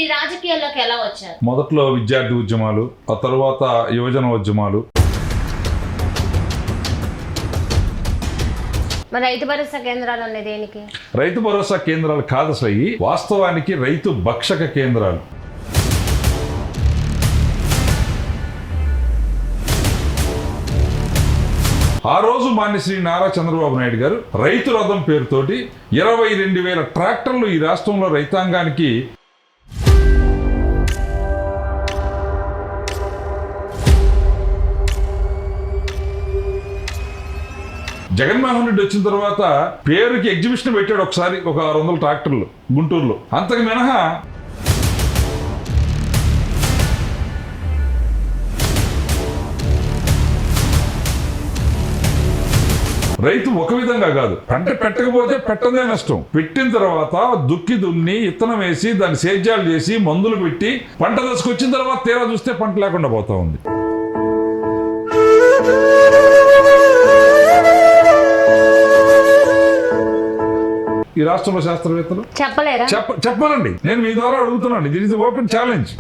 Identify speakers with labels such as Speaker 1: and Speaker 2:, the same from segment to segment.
Speaker 1: ఈ రాజకీయాల్లోకి ఎలా వచ్చారు?
Speaker 2: మొదట్లో విద్యార్థి ఉద్యమాలు, ఆ తర్వాత యువజన ఉద్యమాలు.
Speaker 1: మరి రైతు భరోసా కేంద్రాలు అనేది దేనికి?
Speaker 2: రైతు భరోసా కేంద్రాలు కాదు అసలు, అయ్యి వాస్తవానికి రైతు భక్షక కేంద్రాలు. ఆ రోజు మాన్యశ్రీ నారా చంద్రబాబు నాయుడు గారు రైతు రథం పేరుతోటి 22,000 ట్రాక్టర్లు ఈ రాష్ట్రంలో రైతాంగానికి జగన్మోహన్ రెడ్డి వచ్చిన తర్వాత పేరుకి ఎగ్జిబిషన్ పెట్టాడు ఒకసారి, ఒక 600 ట్రాక్టర్లు గుంటూరులో. అంతకు మినహా రైతు ఒక విధంగా కాదు, పంట పెట్టకపోతే పెట్టదే నష్టం, పెట్టిన తర్వాత దుక్కి దున్ని ఇత్తనం వేసి దాన్ని సేద్యాలు చేసి మందులు పెట్టి పంట దశకొచ్చిన తర్వాత తీరా చూస్తే పంట లేకుండా పోతా ఉంది. ఈ రాష్ట్రంలో శాస్త్రవేత్తలు
Speaker 1: చెప్పలేరా?
Speaker 2: చెప్పాలండి. నేను మీ ద్వారా అడుగుతున్నాను. This is open challenge.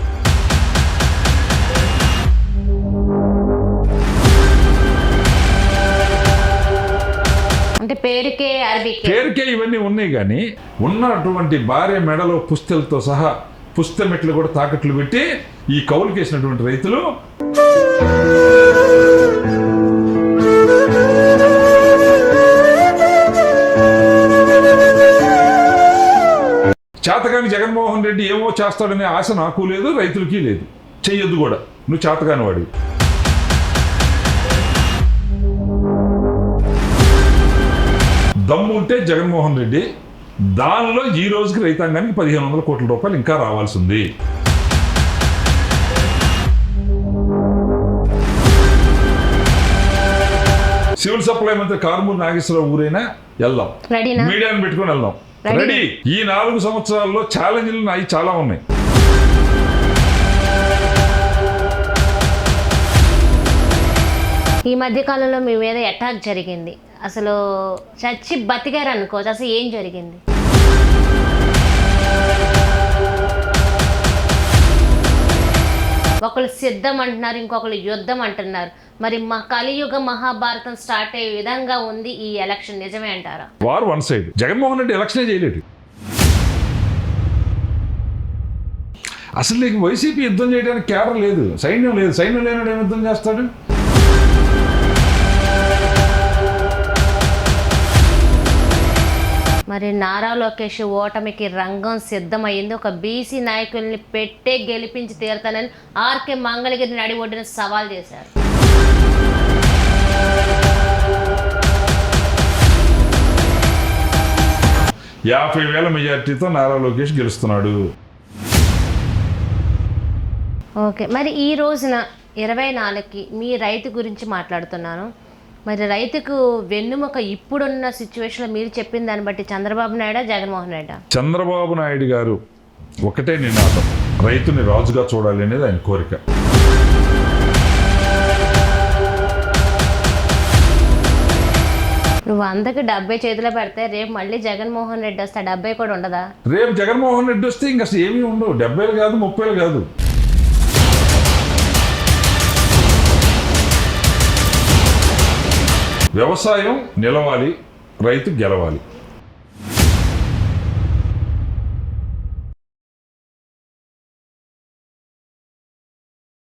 Speaker 1: అంటే పేరుకే
Speaker 2: ఇవన్నీ ఉన్నాయి, కానీ ఉన్నటువంటి భార్య మెడలో పుస్తెలతో సహా పుస్తమెట్లు కూడా తాకట్లు పెట్టి ఈ కౌలుకేసినటువంటి రైతులు చేతకాని జగన్మోహన్ రెడ్డి ఏమో చేస్తాడనే ఆశ నాకు లేదు, రైతులకి లేదు, చెయ్యొద్దు కూడా. నువ్వు చేతకాని వాడివి. దమ్ము ఉంటే జగన్మోహన్ రెడ్డి దానిలో ఈ రోజుకి రైతాంగానికి 1,500 కోట్ల రూపాయలు ఇంకా రావాల్సి ఉంది. సివిల్ సప్లై మంత్రి కారుమూరి నాగేశ్వరరావు ఊరైనా వెళ్దాం, మీడియాను పెట్టుకుని వెళ్దాం. రెడీ. ఈ 4 సంవత్సరాల్లో ఛాలెంజ్లు నాయి చాలా ఉన్నాయి.
Speaker 1: ఈ మధ్య కాలంలో మీ మీద అటాక్ జరిగింది, అసలు చచ్చి బతికారు అనుకోవచ్చు. అసలు ఏం జరిగింది? ఒకళ్ళు సిద్ధం అంటున్నారు, ఇంకొకళ్ళు యుద్ధం అంటున్నారు. మరి మా కలియుగ మహాభారతం స్టార్ట్ అయ్యే విధంగా ఉంది ఈ ఎలక్షన్, నిజమే అంటారా?
Speaker 2: War one side. Jaganmohan Reddy ఎలక్షనే చేయలేడు. అసలు నీకు వైసీపీ యుద్ధం చేయడానికి కేడర్ లేదు, సైన్యం లేదు. సైన్యం లేనాడు ఏం యుద్ధం చేస్తాడు?
Speaker 1: మరి నారా లోకేష్ ఓటమికి రంగం సిద్ధమైంది. ఒక బీసీ నాయకుల్ని పెట్టే గెలిపించి తీరుతానని ఆర్కే మంగళగిరిని నడి ఒడ్డున సవాల్ చేశారు.
Speaker 2: యాభై 50,000 మెజార్టీతో నారా లోకేష్ గెలుస్తున్నాడు.
Speaker 1: ఓకే, మరి ఈ రోజున 24కి మీ రైతు గురించి మాట్లాడుతున్నాను. మరి రైతుకు వెన్నుముక ఇప్పుడున్న సిచ్యువేషన్లో మీరు చెప్పిన దాన్ని బట్టి చంద్రబాబు నాయుడా, జగన్మోహన్ రెడ్డా?
Speaker 2: చంద్రబాబు నాయుడు గారు ఒకటే నినాదం, రైతుని రాజుగా చూడాలి అనేది ఆయన కోరిక.
Speaker 1: నువ్వు అందరికి 70 చేతిలో పెడితే రేపు మళ్ళీ జగన్మోహన్ రెడ్డి వస్తే 70 కూడా ఉండదా?
Speaker 2: రేపు జగన్మోహన్ రెడ్డి వస్తే ఇంకా అసలు ఏమీ ఉండవు. 70 కాదు, 30 కాదు. వ్యవసాయం నిలవాలి, రైతు గెలవాలి.